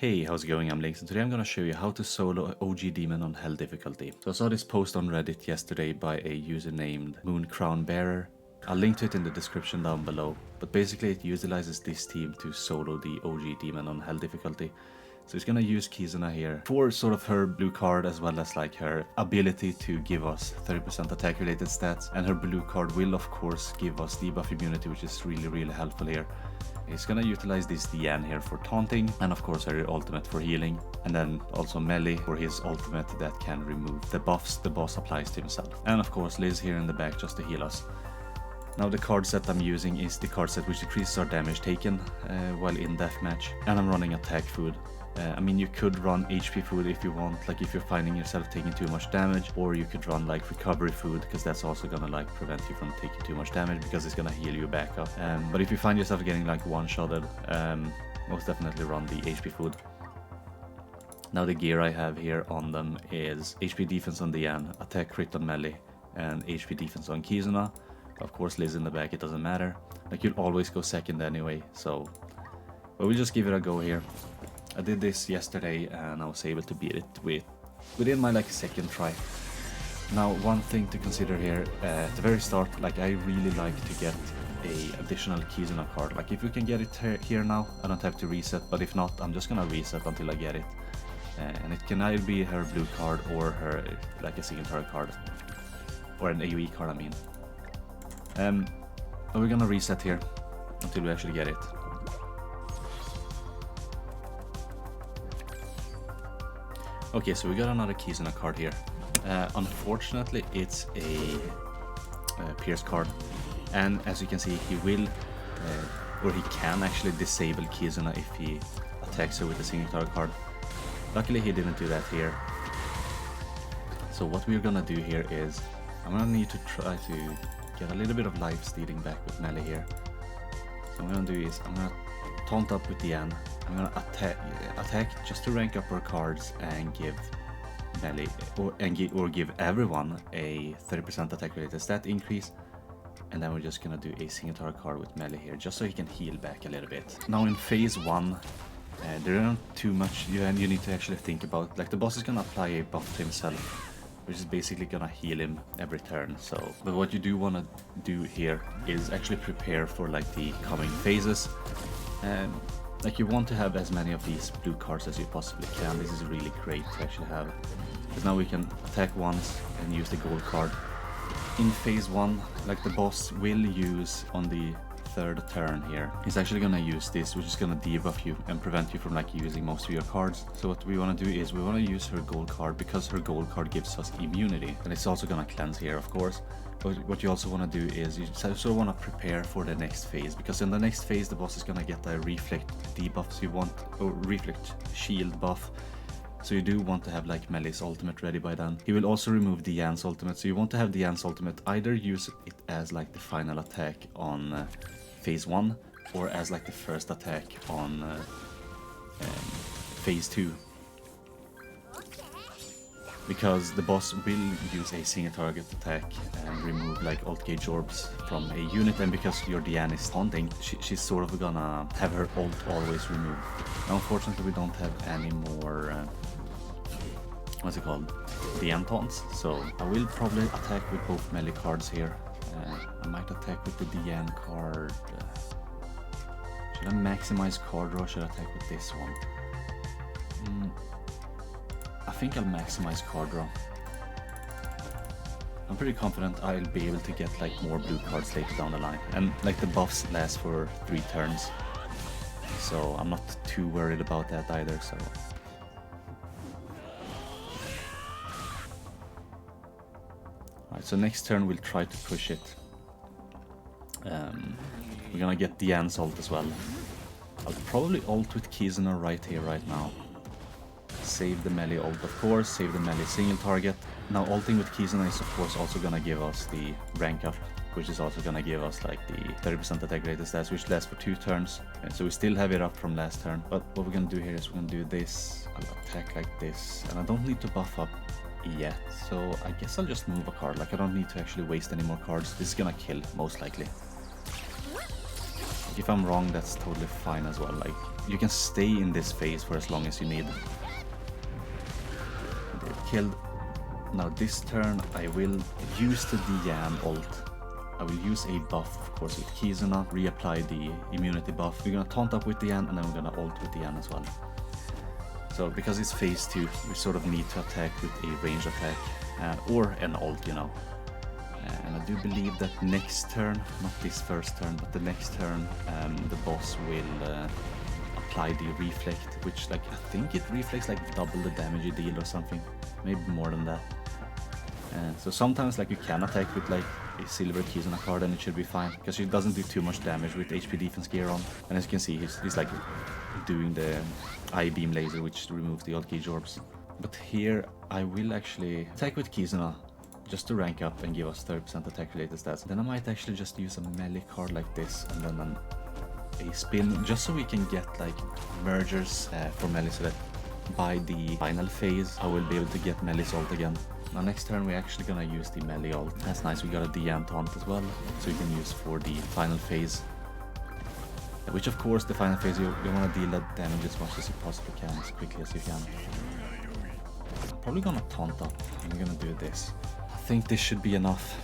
Hey, how's it going? I'm Links, and today I'm gonna show you how to solo OG Demon on Hell difficulty. So I saw this post on Reddit yesterday by a user named Moon Crown Bearer. I'll link to it in the description down below. But basically it utilizes this team to solo the OG Demon on Hell difficulty. So he's gonna use Kizuna here for sort of her blue card as well as like her ability to give us 30% attack related stats. And her blue card will of course give us debuff immunity, which is really helpful here. He's gonna utilize this Diane here for taunting, and of course her ultimate for healing, and then also melee for his ultimate that can remove the buffs the boss applies to himself. And of course Liz here in the back just to heal us. Now the card set I'm using is the card set which decreases our damage taken while in deathmatch, and I'm running attack food. I mean, you could run HP food if you want, like if you're finding yourself taking too much damage, or you could run like recovery food, because that's also gonna like prevent you from taking too much damage because it's gonna heal you back up. But if you find yourself getting like one-shotted, most definitely run the HP food. Now the gear I have here on them is HP defense on Diane, attack crit on melee, and HP defense on Kizuna. Of course Liz in the back, it doesn't matter. Like you'll always go second anyway, so... But we'll just give it a go here. I did this yesterday and I was able to beat it within my like second try. Now one thing to consider here, at the very start, like I really like to get a additional Kizuna card. Like if we can get it here now, I don't have to reset, but if not, I'm just gonna reset until I get it. And it can either be her blue card or her like a single target card. Or an AoE card, I mean. But we're gonna reset here until we actually get it. Okay, so we got another Kizuna card here. Unfortunately, it's a Pierce card, and as you can see, he will, or he can actually disable Kizuna if he attacks her with a single target card. Luckily, he didn't do that here. So what we're gonna do here is, I'm gonna need to try to get a little bit of life stealing back with melee here. So what I'm gonna do is, I'm gonna taunt up with Diane. I'm gonna attack just to rank up our cards and give melee or give everyone a 30% attack related stat increase, and then we're just gonna do a single target card with melee here just so he can heal back a little bit. Now in phase 1 there aren't too much you need to actually think about. Like the boss is gonna apply a buff to himself, which is basically gonna heal him every turn. So, but what you do want to do here is actually prepare for like the coming phases. Like you want to have as many of these blue cards as you possibly can. This is really great to actually have, because now we can attack once and use the gold card. In phase 1, like the boss will use on the third turn here, he's actually gonna use this, which is gonna debuff you and prevent you from like using most of your cards. So what we want to do is we want to use her gold card, because her gold card gives us immunity, and it's also gonna cleanse here of course. But what you also want to do is you sort of want to prepare for the next phase, because in the next phase the boss is gonna get a reflect debuff, so you want, or reflect shield buff. So you do want to have like Melee's ultimate ready by then. He will also remove Diane's ultimate, so you want to have Diane's ultimate either use it as like the final attack on phase 1, or as like the first attack on phase 2. Because the boss will use a single target attack and remove like ult gauge orbs from a unit, and because your Diane is taunting, she's sort of gonna have her ult always removed. Now unfortunately we don't have any more, what's it called, Diane taunts, so I will probably attack with both melee cards here. I might attack with the Diane card. Should I maximize card draw, or should I attack with this one? I think I'll maximize card draw. I'm pretty confident I'll be able to get like more blue cards later down the line, and like the buffs last for 3 turns, so I'm not too worried about that either. So alright, so next turn we'll try to push it. We're gonna get Diane's ult as well. I'll probably ult with Kizuna right here, right now. Save the melee ult of course, save the melee single target. Now ulting with Kizuna is of course also gonna give us the rank up, which is also gonna give us like the 30% attack rated stats, which lasts for 2 turns. And so we still have it up from last turn. But what we're gonna do here is we're gonna do this, I'll attack like this, and I don't need to buff up yet, so I guess I'll just move a card. Like I don't need to actually waste any more cards. This is gonna kill most likely. If I'm wrong, that's totally fine as well. Like, you can stay in this phase for as long as you need. They've killed. Now this turn I will use the Diane ult. I will use a buff, of course, with Kizuna, reapply the immunity buff. We're gonna taunt up with Diane, and then we're gonna ult with Diane as well. So because it's phase 2, we sort of need to attack with a range attack, or an ult, you know. And I do believe that next turn, not this first turn, but the next turn, the boss will apply the reflect, which, like, I think it reflects like double the damage you deal or something, maybe more than that. So sometimes, like, you can attack with like a silver Kizuna card and it should be fine, because she doesn't do too much damage with HP defense gear on. And as you can see, he's like doing the I-beam laser, which removes the old Gauge orbs. But here I will actually attack with Kizuna just to rank up and give us 30% attack related stats. Then I might actually just use a melee card like this, and then a spin, just so we can get like mergers for melee, so that by the final phase I will be able to get melee's ult again. Now next turn we're actually gonna use the melee ult. That's nice, we got a Diane taunt as well, so you can use for the final phase. Which of course, the final phase, you want to deal that damage as much as you possibly can, as quickly as you can. I'm probably gonna taunt up, and we're gonna do this. I think this should be enough.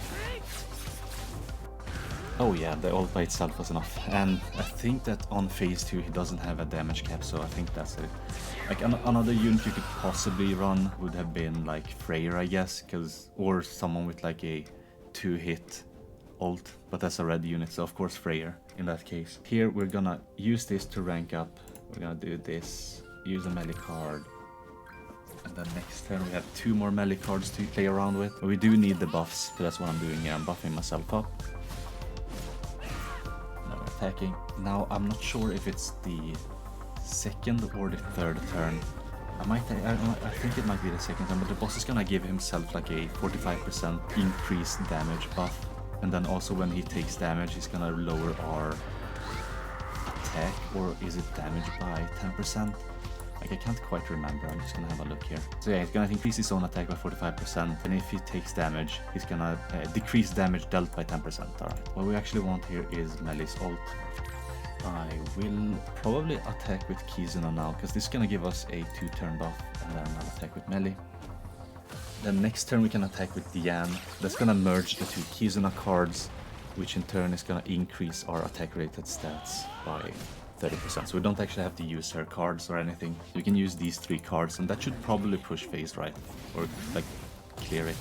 Oh yeah, the ult by itself was enough. And I think that on phase 2 he doesn't have a damage cap, so I think that's it. Like another unit you could possibly run would have been like Freyr, I guess, or someone with like a 2-hit ult, but that's a red unit, so of course Freyr in that case. Here we're gonna use this to rank up. We're gonna do this, use a melee card, and then next turn we have 2 more melee cards to play around with. But we do need the buffs, so that's what I'm doing here. I'm buffing myself up. Now we're attacking. Now I'm not sure if it's the second or the third turn. I think it might be the second turn, but the boss is gonna give himself like a 45% increased damage buff. And then also when he takes damage, he's gonna lower our attack, or is it damage by 10%? Like, I can't quite remember, I'm just gonna have a look here. So yeah, he's gonna increase his own attack by 45%, and if he takes damage, he's gonna decrease damage dealt by 10%. Alright, what we actually want here is melee's ult. I will probably attack with Kizuna now, because this is gonna give us a 2-turn buff, and then I'll attack with melee. Then next turn we can attack with Diane. That's gonna merge the 2 Kizuna cards, which in turn is gonna increase our attack rated stats by 30%. So we don't actually have to use her cards or anything. We can use these 3 cards, and that should probably push phase, right? Or like clear it.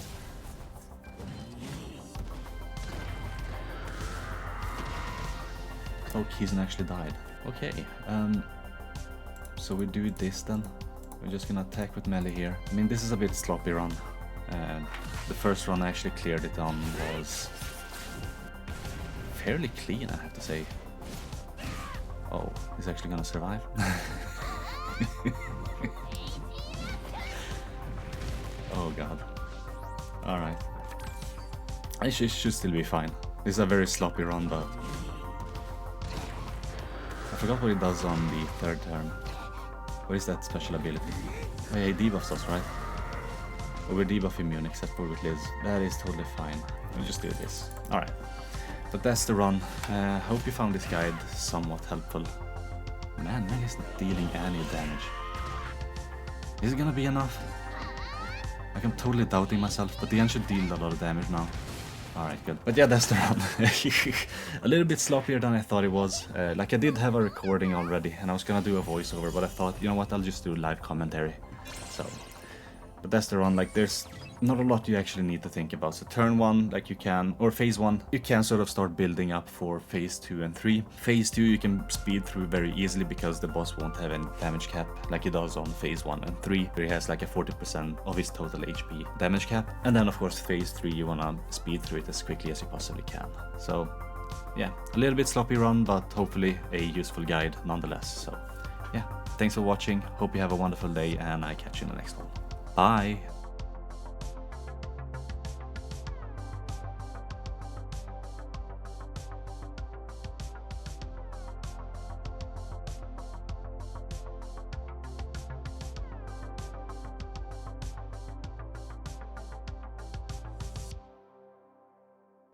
Oh, Kizuna actually died. Okay, so we do this then. We're just gonna attack with melee here. I mean, this is a bit sloppy run. The first run I actually cleared it on was fairly clean, I have to say. Oh, he's actually gonna survive? Oh god. Alright. I should still be fine. This is a very sloppy run, but I forgot what it does on the third turn. What is that special ability? Oh yeah, he debuffs us, right? Well, we're debuff immune except for with Liz. That is totally fine. We'll just do this. Alright. But that's the run. Hope you found this guide somewhat helpful. Man, Melee's not dealing any damage. Is it gonna be enough? Like, I'm totally doubting myself, but the end should deal a lot of damage now. Alright, good. But yeah, that's the run. A little bit sloppier than I thought it was. Like, I did have a recording already, and I was gonna do a voiceover, but I thought, you know what, I'll just do live commentary. So, but that's the run. Like, there's not a lot you actually need to think about. So turn 1, like you can, or phase 1, you can sort of start building up for phase 2 and 3. Phase 2 you can speed through very easily because the boss won't have any damage cap like he does on phase 1 and 3, where he has like a 40% of his total HP damage cap. And then of course phase 3 you wanna speed through it as quickly as you possibly can. So yeah, a little bit sloppy run, but hopefully a useful guide nonetheless. So yeah, thanks for watching, hope you have a wonderful day, and I catch you in the next one. Bye!